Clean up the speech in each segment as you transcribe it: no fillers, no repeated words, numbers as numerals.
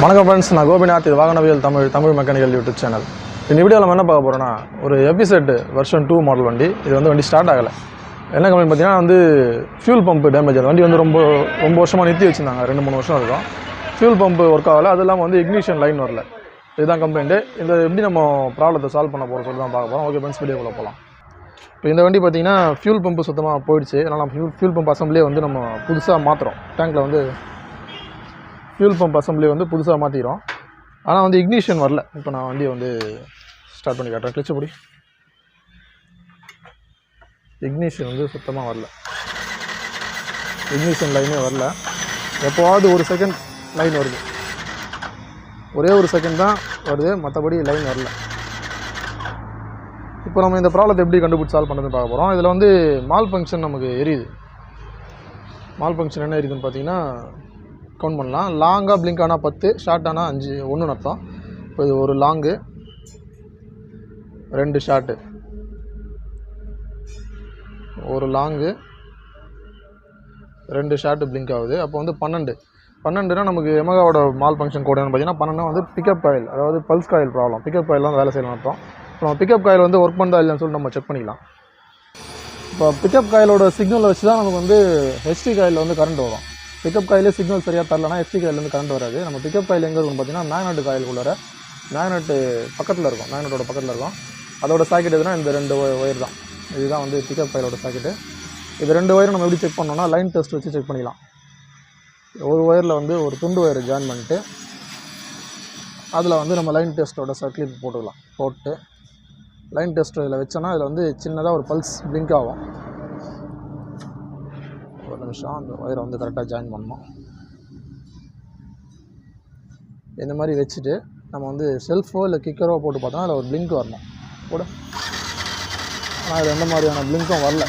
வணக்கம் ஃப்ரெண்ட்ஸ், நான் கோபிநாத். இது வாகனவியல் தமிழ் மெக்கானிக்கல் யூடியூப் சேனல். இந்த வீடியோவில் நம்ம என்ன பார்க்க போகிறோன்னா, ஒரு எபிசெட் வெர்ஷன் 2 மாடல் வண்டி. இது வண்டி ஸ்டார்ட் ஆகலை. என்ன கம்ப்ளைண்ட் பார்த்தீங்கன்னா ஃபியூல் பம்பு டேமேஜ். அந்த வண்டி ரொம்ப வருஷமாக நிறுத்தி வச்சுருந்தாங்க. 2-3 வருஷம் இருக்கும். ஃபியூல் பம்பு ஒர்க் ஆகலை. அது இல்லாமல் இக்னிஷன் லைன் வரல. இதுதான் கம்ப்ளைண்ட்டு. இந்த எப்படி நம்ம ப்ராப்ளத்தை சால்வ் பண்ண போகிறோம் சொல்லி தான் பார்க்க போகிறோம். ஓகே ஃப்ரெண்ட்ஸ், வீடியோக்குள்ளே போகலாம். இப்போ இந்த வண்டி பார்த்தீங்கன்னா ஃபியூல் பம்பு சுத்தமாக போயிடுச்சு. அதனால் நம்ம ஃபியூல் பம்ப் அசம்பிளியே நம்ம புதுசாக மாற்றுறோம். டேங்க்கில் ஃபியூல் பம்ப் அசம்பிளி புதுசாக மாற்றிக்கிறோம். ஆனால் இக்னிஷன் வரல. இப்போ நான் வண்டியை ஸ்டார்ட் பண்ணி காட்டுறேன். கிளச்சு பிடி. இக்னிஷன் சுத்தமாக வரல. இக்னிஷன் லைனே வரல. எப்போவாவது ஒரு செகண்ட் லைன் வருது. ஒரே ஒரு செகண்ட் தான் வருது, மற்றபடி லைன் வரல. இப்போ நம்ம இந்த ப்ராப்ளத்தை எப்படி கண்டுபிடிச்சி சால்வ் பண்ணுறதுன்னு பார்க்க போகிறோம். இதில் மால் ஃபங்க்ஷன் நமக்கு எரியுது. மால் ஃபங்க்ஷன் என்ன எரியுதுன்னு பார்த்தீங்கன்னா கவுண்ட் பண்ணலாம். லாங்காக பிளிங்க் ஆனால் 10, ஷார்ட் ஆனால் 5, 1 அர்த்தம். இப்போ இது ஒரு லாங்கு, 2 ஷார்ட்டு. ஒரு லாங்கு 2 ஷார்ட்டு பிளிங்க் ஆகுது. அப்போ 12னா நமக்கு எமகாவோட மால் ஃபங்க்ஷன் கோடு என்னன்னு பார்த்தீங்கன்னா 12 பிக்கப் காயில், அதாவது pulse coil problem. Pickup coil வேலை செய்யலாம் அர்த்தம். இப்போ நம்ம பிக்கப் காயில் ஒர்க் பண்ணுறதா இல்லைன்னு சொல்லிட்டு நம்ம செக் பண்ணிக்கலாம். இப்போ பிக்கப் காயிலோட சிக்னலை வச்சு தான் நமக்கு ஹெச்டி காயில் கரண்ட் வரும். பிக்கப் காயிலே சிக்னல் சரியாக தரலனா ஹெச்டி காயிலேருந்து கரண்ட் வராது. நம்ம பிக்கப் காயில் எங்கே இருக்குன்னு பார்த்தீங்கன்னா மேக்னெட் காயிலுக்குள்ளார, மேக்னெட்டு பக்கத்தில் இருக்கும், மேக்னெட்டோட பக்கத்தில் இருக்கும். அதோட சாக்கெட் எதுனா இந்த 2 ஒயர் தான். இதுதான் பிக்கப் காயிலோட சாக்கெட்டு. இது 2 ஒயரும் நம்ம எப்படி செக் பண்ணோம்னா லைன் டெஸ்ட் வச்சு செக் பண்ணிக்கலாம். ஒரு ஒயரில் ஒரு துண்டு ஒயரை ஜாயின் பண்ணிட்டு அதில் நம்ம லைன் டெஸ்ட்டோட சர்க்கிள் போட்டுக்கலாம். போட்டு லைன் டெஸ்ட் இதில் வச்சோன்னா இதில் சின்னதாக ஒரு பல்ஸ் பிளிங்க் ஆகும். ஒரு நிமிஷம், அந்த ஒயரை கரெக்டாக ஜாயின் பண்ணணும். இந்த மாதிரி வச்சுட்டு நம்ம செல்ஃபோ இல்லை கிக்கரோ போட்டு பார்த்தோன்னா அதில் ஒரு பிளிங்க் வரணும் கூட. ஆனால் இது எந்த மாதிரியான பிளிங்க்கும் வரல.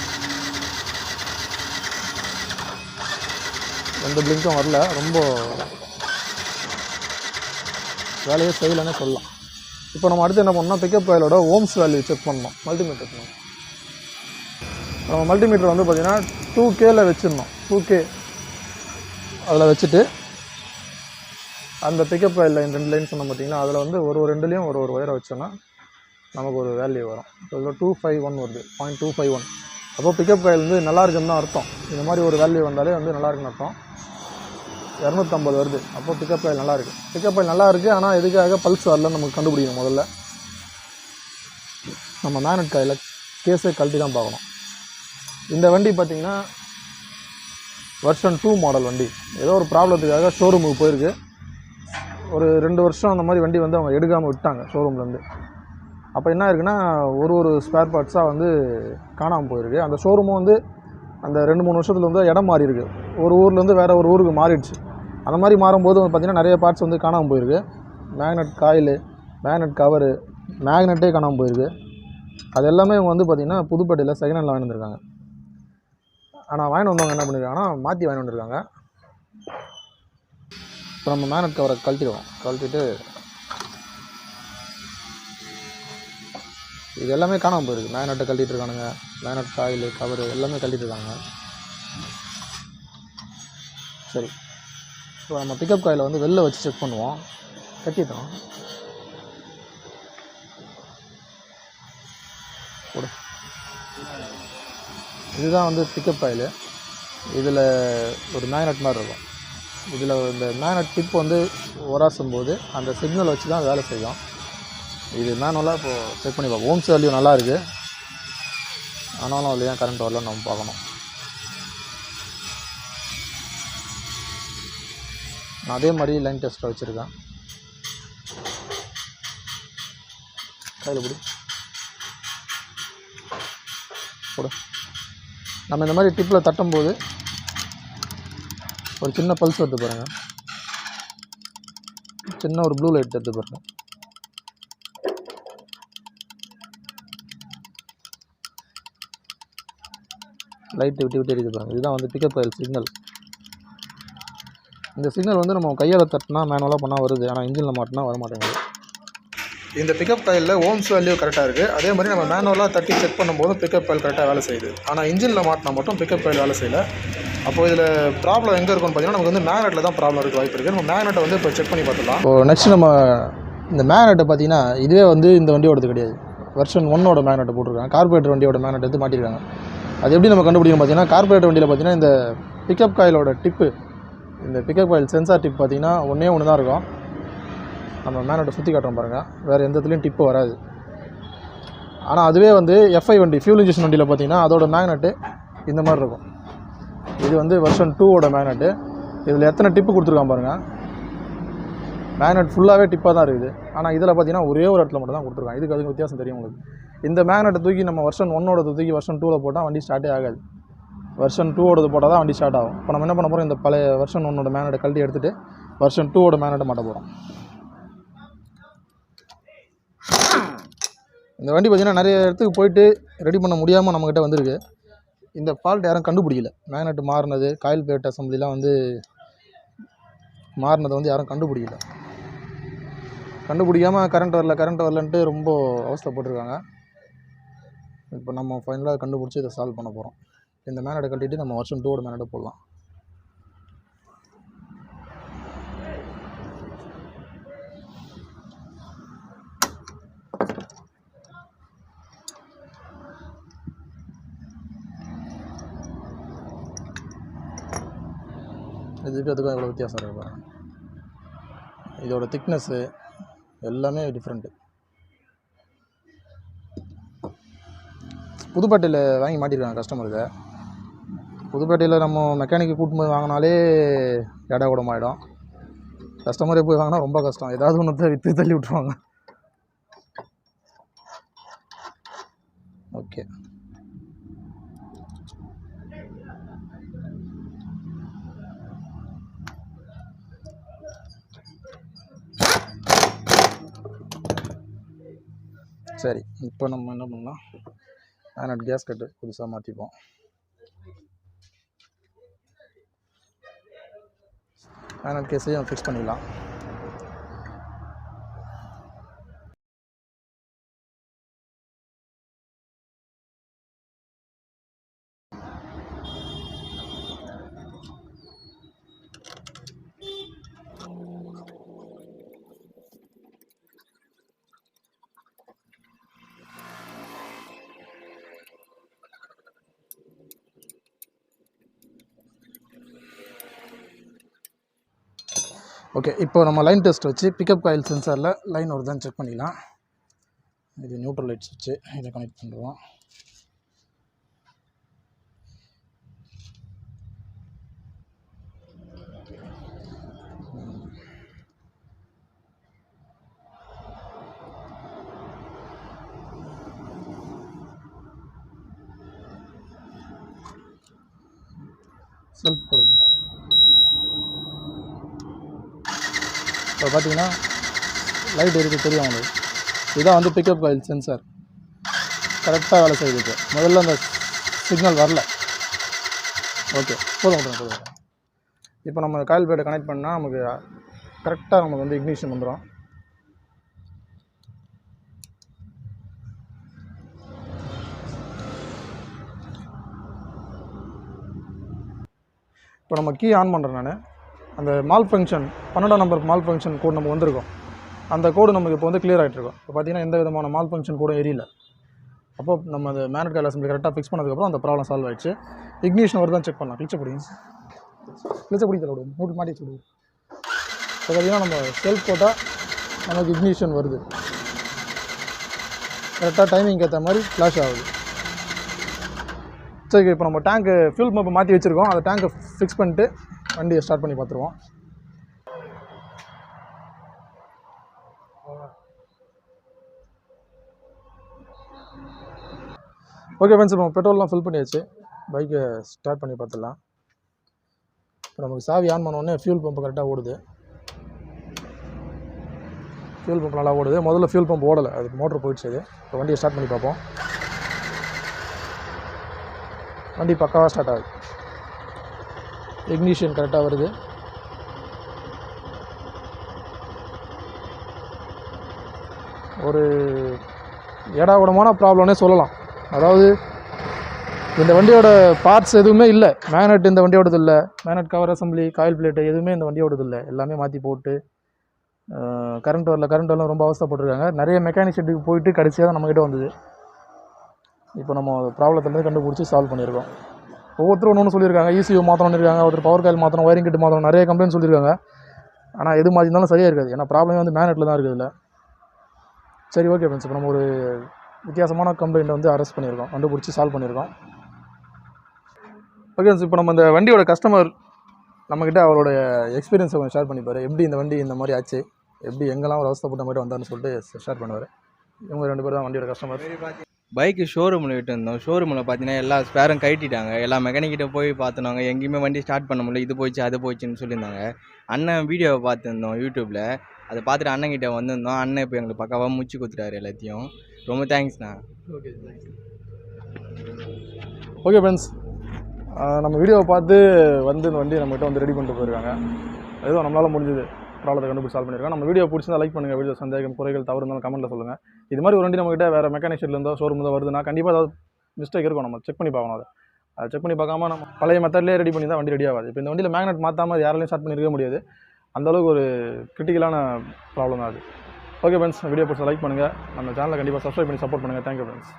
எந்த பிளிங்க்கும் வரல. ரொம்ப வேலையே செய்யலைன்னே சொல்லலாம். இப்போ நம்ம அடுத்து என்ன பண்ணோம்னா பிக்கப் காயிலோட ஓம்ஸ் வேல்யூ செக் பண்ணணும். மல்டிமீட்டர் நம்ம மல்டிமீட்டர் பார்த்திங்கன்னா 2Kல வச்சிடணும். 2K அதில் வச்சுட்டு அந்த பிக்கப் காயில் லைன் 2 லைன் சொன்னோம் பார்த்திங்கன்னா, அதில் ஒரு 2லேயும் ஒரு ஒயரை வச்சோன்னா நமக்கு ஒரு வேல்யூ வரும். இதில் 251 வருது, 0.251. அப்போது பிக்கப் காயில் நல்லா இருக்குன்னு தான் அர்த்தம். இந்த மாதிரி ஒரு வேல்யூ வந்தாலே நல்லா இருக்குன்னு அர்த்தம். 250 வருது. அப்போது பிக்கப் காயில் நல்லா இருக்குது. பிக்கப் காயில் நல்லா இருக்குது. ஆனால் எதுக்காக பல்ஸ் வரலன்னு நமக்கு கண்டுபிடிக்கணும். முதல்ல நம்ம மேக்னெட் காயில் கேஸை கழட்டி தான் பார்க்கணும். இந்த வண்டி பார்த்திங்கன்னா வெர்ஷன் 2 மாடல் வண்டி. ஏதோ ஒரு ப்ராப்ளத்துக்காக ஷோரூமுக்கு போயிருக்கு. ஒரு 2 வருஷம் அந்த மாதிரி வண்டி அவங்க எடுக்காமல் விட்டாங்க ஷோரூம்லேருந்து. அப்போ என்ன இருக்குன்னா ஒரு ஸ்பேர் பார்ட்ஸாக காணாமல் போயிருக்கு. அந்த ஷோரூமும் அந்த 2-3 வருஷத்தில் இடம் மாறி இருக்குது. ஒரு ஊர்லேருந்து வேறு ஒரு ஊருக்கு மாறிடுச்சு. அந்த மாதிரி மாறும்போது பார்த்திங்கன்னா நிறைய பார்ட்ஸ் காணாமல் போயிருக்கு. மேக்னெட் காயில், மேக்னெட் கவரு, மேக்னெட்டே காணாமல் போயிருக்கு. அது எல்லாமே இவங்க பார்த்திங்கன்னா புதுப்பேட்டையில் செகண்ட் ஹேண்டில் வாங்கி வந்திருக்காங்க. ஆனால் வாங்கி வந்தவங்க என்ன பண்ணியிருக்காங்கன்னா மாற்றி வாங்கி வந்துருக்காங்க. இப்போ நம்ம மேக்னெட் கவரை கழட்டிடுவோம். கழட்டிட்டு இது எல்லாமே காணாமல் போயிருக்கு. மேக்னெட்டை கழட்டிட்டு இருக்கானுங்க. மேக்னெட் காயில், கவரு எல்லாமே கழட்டிட்டு இருக்காங்க. சரி, இப்போ நம்ம பிக்கப் காயில் வெளில வச்சு செக் பண்ணுவோம். கட்டிட்டோம் கூட. இதுதான் பிக்கப் காயில். இதில் ஒரு மேக்னெட் மாதிரி இருக்கும். இதில் இந்த மேக்னெட் டிப் உராசும் போது அந்த சிக்னல் வச்சு தான் வேலை செய்யும். இது மேனுவலாக இப்போது செக் பண்ணி பார்ப்போம். ஓம்ஸ் வேல்யூ நல்லா இருக்குது. ஆனாலும் அதில் ஏன் கரண்ட் வரலன்னு நம்ம பார்க்கணும். நான் அதே மாதிரி லைன் டெஸ்ட்டில் வச்சுருக்கேன். கையில் பிடி போடு. நம்ம இந்த மாதிரி டிப்பில் தட்டும்போது ஒரு சின்ன பல்ஸ் எடுத்து பாருங்கள். சின்ன ஒரு ப்ளூ லைட் எடுத்து பாருங்கள். லைட்டு விட்டு எரியுது பாருங்கள். இதுதான் பிக்கப் காயில் சிக்னல். இந்த சிக்னல் நம்ம கையால் தட்டினா மேனுவலாக பண்ணால் வருது. ஆனால் இன்ஜினில் மாட்டினா வர மாட்டேங்குது. இந்த பிக்கப் காயிலில் ஓம்ஸ் வேல்யூ கரெக்டாக இருக்குது. அதே மாதிரி நம்ம மேனுவலாக தட்டி செக் பண்ணும்போது பிக்கப் காயில் கரெக்டாக வேலை செய்யுது. ஆனால் இன்ஜினில் மாட்டினா மட்டும் பிக்கப் காயில் வேலை செய்யலை. அப்போ இதில் ப்ராப்ளம் எங்கே இருக்குன்னு பார்த்தீங்கன்னா நமக்கு வந்து மேக்னெட்டில் தான் ப்ராப்ளம் இருக்க வாய்ப்பு இருக்குது. நம்ம மேக்னெட்டை வந்து இப்போ செக் பண்ணி பார்த்துக்கலாம். இப்போ நெக்ஸ்ட் நம்ம இந்த மேக்னெட்டை பார்த்தீங்கன்னா இதுவே வந்து இந்த வண்டியோடது கிடையாது, வெர்ஷன் 1ஓட மேக்னெட்டை போட்டிருக்காங்க. கார்பரேட்டர் வண்டியோட மேக்னெட் எடுத்து மாட்டிருக்காங்க. அது எப்படி நம்ம கண்டுபிடிக்கணும் பார்த்தீங்கன்னா, கார்பரேட்டர் வண்டியில் பார்த்தீங்கன்னா இந்த பிக்கப் காயிலோட டிப்பு, இந்த பிக்கப் காயில் சென்சார் டிப் பார்த்தீங்கன்னா ஒன்று தான் இருக்கும். நம்ம மேக்னெட்டை சுற்றி காட்டுறோம் பாருங்கள், வேறு எந்த இதுலேயும் டிப்பு வராது. ஆனால் அதுவே வந்து எஃப்ஐ வண்டி ஃபியூல் இன்ஜெக்ஷன் வண்டியில் பார்த்தீங்கன்னா அதோட மேக்னெட்டு இந்த மாதிரி இருக்கும். இது வந்து வெர்ஷன் 2ஓட மேக்னெட்டு. இதில் எத்தனை டிப்பு கொடுத்துருக்கான் பாருங்கள், மேக்னெட் ஃபுல்லாகவே டிப்பாக தான் இருக்குது. ஆனால் இதில் பார்த்தீங்கன்னா ஒரே ஒரு இடத்துல மட்டும் தான் கொடுத்துருக்காங்க. இதுக்கு அதுக்கு வித்தியாசம் தெரியும் உங்களுக்கு. இந்த மேக்னெட்டை தூக்கி நம்ம வெர்ஷன் 1ஓட தூக்கி வெர்ஷன் 2ல் போட்டால் வண்டி ஸ்டார்ட்டே ஆகாது. வெர்ஷன் 2ஓடது போட்டால் தான் வண்டி ஸ்டார்ட் ஆகும். இப்போ நம்ம என்ன பண்ண போகிறோம், இந்த பழைய வெர்ஷன் 1ஓட மேக்னெட்டை கழட்டி எடுத்துகிட்டு வெர்ஷன் 2ஓட மேக்னெட்டை மாட்ட போகிறோம். இந்த வண்டி பார்த்திங்கன்னா நிறைய இடத்துக்கு போயிட்டு ரெடி பண்ண முடியாமல் நம்மக்கிட்ட வந்திருக்கு. இந்த ஃபால்ட் யாரும் கண்டுபிடிக்கல. மேக்னெட் மாறினது, காயில் பிளேட் அசம்பிளிலாம் வந்து மாறினதை வந்து யாரும் கண்டுபிடிக்கல. கண்டுபிடிக்காமல் கரண்ட் வரலன்ட்டு ரொம்ப அவஸ்தைப்பட்டிருக்காங்க. இப்போ நம்ம ஃபைனலாக கண்டுபிடிச்சி இதை சால்வ் பண்ண போகிறோம். இந்த மேக்னெட்டை கட்டிட்டு நம்ம வெர்ஷன் 2ஓட மேக்னெட்டை போடலாம். இதுக்கு அதுக்கும் எவ்வளோ வித்தியாசம் இருக்குது பாருங்கள். இதோட திக்னஸ்ஸு எல்லாமே டிஃப்ரெண்ட்டு. புதுப்பேட்டையில் வாங்கி மாட்டிருக்காங்க கஸ்டமருக்கு. புதுப்பேட்டையில் நம்ம மெக்கானிக்கு கூட்டிட்டு போய் வாங்கினாலே எடா கூடமாயிடும். கஸ்டமரே போய் வாங்கினா ரொம்ப கஷ்டம். ஏதாவது ஒன்று விற்று தள்ளி விட்ருவாங்க. ஓகே, சரி. இப்போ நம்ம என்ன பண்ணலாம், மேக்னெட் கேஸ்கெட்டு புதுசாக மாற்றிப்போம். மேக்னெட் கேஸையும் ஃபிக்ஸ் பண்ணிடலாம். ஓகே, இப்போ நம்ம லைன் டெஸ்ட் வச்சு பிக்கப் காயில் சென்சாரில் லைன் வருதான்னு செக் பண்ணிடலாம். இது நியூட்ரல் லைட்ஸ் வச்சு இதை கனெக்ட் பண்ணுறோம். செல்ஃப் போடுது. இப்போ பார்த்தீங்கன்னா லைட் இருக்குது, தெரியும் உங்களுக்கு. இதுதான் வந்து பிக்கப் காயில் சென்சார் கரெக்டாக வேலை செய்யுது. முதல்ல அந்த சிக்னல் வரல. ஓகே, போதும். இப்போ நம்ம காயில் பிளேட்டை கனெக்ட் பண்ணால் நமக்கு கரெக்டாக நமக்கு வந்து இக்னிஷன் வந்துடும். இப்போ நம்ம கீ ஆன் பண்ணுறேன் நான். அந்த மால் ஃபங்க்ஷன் 12ஆம் நம்பர் மால் ஃபங்க்ஷன் கோடு நம்ம வந்திருக்கோம். அந்த கோடு நமக்கு இப்போ வந்து கிளியர் ஆகிட்ருக்கோம். இப்போ பார்த்தீங்கன்னா எந்த விதமான மால் ஃபங்க்ஷன் கோடும் எரியல. அப்போ நம்ம அந்த மேக்னெட் காயில் அசம்பிளி கரெக்டாக ஃபிக்ஸ் பண்ணதுக்கப்புறம் அந்த ப்ராப்ளம் சால்வ் ஆகிடுச்சு. இக்னிஷன் வருதான் செக் பண்ணலாம். கிளிச்ச பிடிக்க தர விடுவோம், நோட்டு மாட்டி சொல்லுவோம். இப்போ பார்த்தீங்கன்னா நம்ம செல்ஃப் போட்டால் நமக்கு இக்னிஷன் வருது. கரெக்டாக டைமிங் ஏற்ற மாதிரி ஃப்ளாஷ் ஆகுது. சரி, இப்போ நம்ம டேங்க்கு ஃபியூல் பம்பை மாற்றி வச்சுருக்கோம். அந்த டேங்கை ஃபிக்ஸ் பண்ணிட்டு வண்டியை ஸ்டார்ட் பண்ணி பார்த்துருவோம். ஓகே ஃப்ரெண்ட்ஸ், நம்ம பெட்ரோல்லாம் ஃபில் பண்ணியாச்சு. பைக்கை ஸ்டார்ட் பண்ணி பார்த்துடலாம். இப்போ நமக்கு சாவி ஆன் பண்ணோடனே ஃபியூல் பம்பு கரெக்டாக ஓடுது. ஃபியூல் பம்ப் நல்லா ஓடுது. முதல்ல ஃபியூல் பம்ப் ஓடலை, அதுக்கு மோட்டர் போயிடுச்சு. அது இப்போ வண்டியை ஸ்டார்ட் பண்ணி பார்ப்போம். வண்டி பக்காவாக ஸ்டார்ட் ஆகுது. இக்னிஷன் கரெக்டாக வருது. ஒரு ஏடாகூடமான ப்ராப்ளம்னே சொல்லலாம். அதாவது இந்த வண்டியோட பார்ட்ஸ் எதுவுமே இல்லை. மேக்னெட் இந்த வண்டியோடது இல்லை. Magnet cover assembly, coil plate எதுவுமே இந்த வண்டியோடது இல்லை. எல்லாமே மாற்றி போட்டு கரண்ட் வரலாம் ரொம்ப அவஸ்தைப்பட்டிருக்காங்க. நிறைய மெக்கானிக் ஷெட்டுக்கு போயிட்டு கடைசியாக தான் நம்மக்கிட்ட வந்தது. இப்போ நம்ம ப்ராப்ளத்தை கண்டுபிடிச்சி சால்வ் பண்ணியிருக்கோம். ஒவ்வொருத்தரும் ஒன்று சொல்லியிருக்காங்க. ECU மாற்றணும்னு இருக்காங்க, ஒருத்தர் பவர் காயில் மாற்றணும், ஒயரிங் கிட் மாற்றணும், நிறைய கம்ப்ளைண்ட் சொல்லியிருக்காங்க. ஆனால் எது மாற்றிருந்தாலும் சரியாக இருக்காது. ஏன்னா ப்ராப்ளமே வந்து மேக்னெட்டில் தான் இருக்குது. இல்லை சரி, ஓகே ஃப்ரெண்ட்ஸ். இப்போ நம்ம ஒரு வித்தியாசமான கம்ப்ளைண்ட்டை வந்து அரெஸ்ட் பண்ணியிருக்கோம், கண்டுபிடிச்சி சால்வ் பண்ணியிருக்கோம். ஓகே ஃப்ரெண்ட்ஸ், இப்போ நம்ம இந்த வண்டியோட கஸ்டமர் நம்மக்கிட்ட அவரோட எக்ஸ்பீரியன்ஸை கொஞ்சம் ஷேர் பண்ணிப்பார். எப்படி இந்த வண்டி இந்த மாதிரி ஆச்சு, எப்படி எங்கெல்லாம் ஒரு அவஸ்தைப்பட்ட மாதிரி வந்தார்னு சொல்லிட்டு ஷேர் பண்ணுவார். இவங்க 2 பேர் தான் வண்டியோட கஸ்டமர். பைக்கு ஷோரூமில் விட்டுருந்தோம். ஷோரூமில் பார்த்தீங்கன்னா எல்லா ஸ்பேரும் கட்டிட்டாங்க. எல்லா மெக்கானிக்கிட்ட போய் பார்த்துனாங்க, எங்கேயுமே வண்டி ஸ்டார்ட் பண்ண முடியல. இது போயிடுச்சு அது போயிடுச்சுன்னு சொல்லியிருந்தாங்க. அண்ணன் வீடியோவை பார்த்துருந்தோம் யூடியூப்பில். அதை பார்த்துட்டு அண்ணன்கிட்ட வந்திருந்தோம். அண்ணன் இப்போ எங்களுக்கு பக்காவாக முடிச்சு கொடுத்துட்டாரு எல்லாத்தையும். ரொம்ப தேங்க்ஸ்ண்ணா. ஓகே ஃப்ரெண்ட்ஸ், நம்ம வீடியோவை பார்த்து வந்து இந்த வண்டியை நம்மகிட்ட வந்து ரெடி பண்ணிட்டு போயிருக்காங்க. ஏதோ நம்மளால் முடிஞ்சது ப்ராப்ளத்தை கண்டுபிடிச்சி சால்வ் பண்ணியிருக்கோம். நம்ம வீடியோ பிடிச்சிருந்தா லைக் பண்ணுங்கள். வீடியோ சந்தேகம் குறைகள் தவறு இருந்தாலும் கமெண்ட்டில் சொல்லுங்கள். இது மாதிரி ஒரு வண்டி நம்மகிட்ட வேறு மெக்கானிக் ஷெட்லேருந்தோ ஷோரூம் தான் வருதுன்னா கண்டிப்பாக ஏதாவது மிஸ்டேக் இருக்கும். நம்ம செக் பண்ணி பார்க்கணும். அதை செக் பண்ணி பார்க்காம நம்ம பழைய மெத்தட்லேயே ரெடி பண்ணி தான் வண்டி ரெடி ஆகாது. இப்போ இந்த வண்டியில் மேக்னெட் மாற்றாமல் யாராலையும் ஸ்டார்ட் பண்ணியிருக்க முடியாது. அந்தளவுக்கு ஒரு கிரிட்டிக்கலான ப்ராப்ளம் தான் அது. ஓகே ஃப்ரெண்ட்ஸ், வீடியோ பிடிச்சா லைக் பண்ணுங்கள். நம்ம சேனலை கண்டிப்பாக சப்ஸ்கிரைப் பண்ணி சப்போர்ட் பண்ணுங்கள். Thank you friends.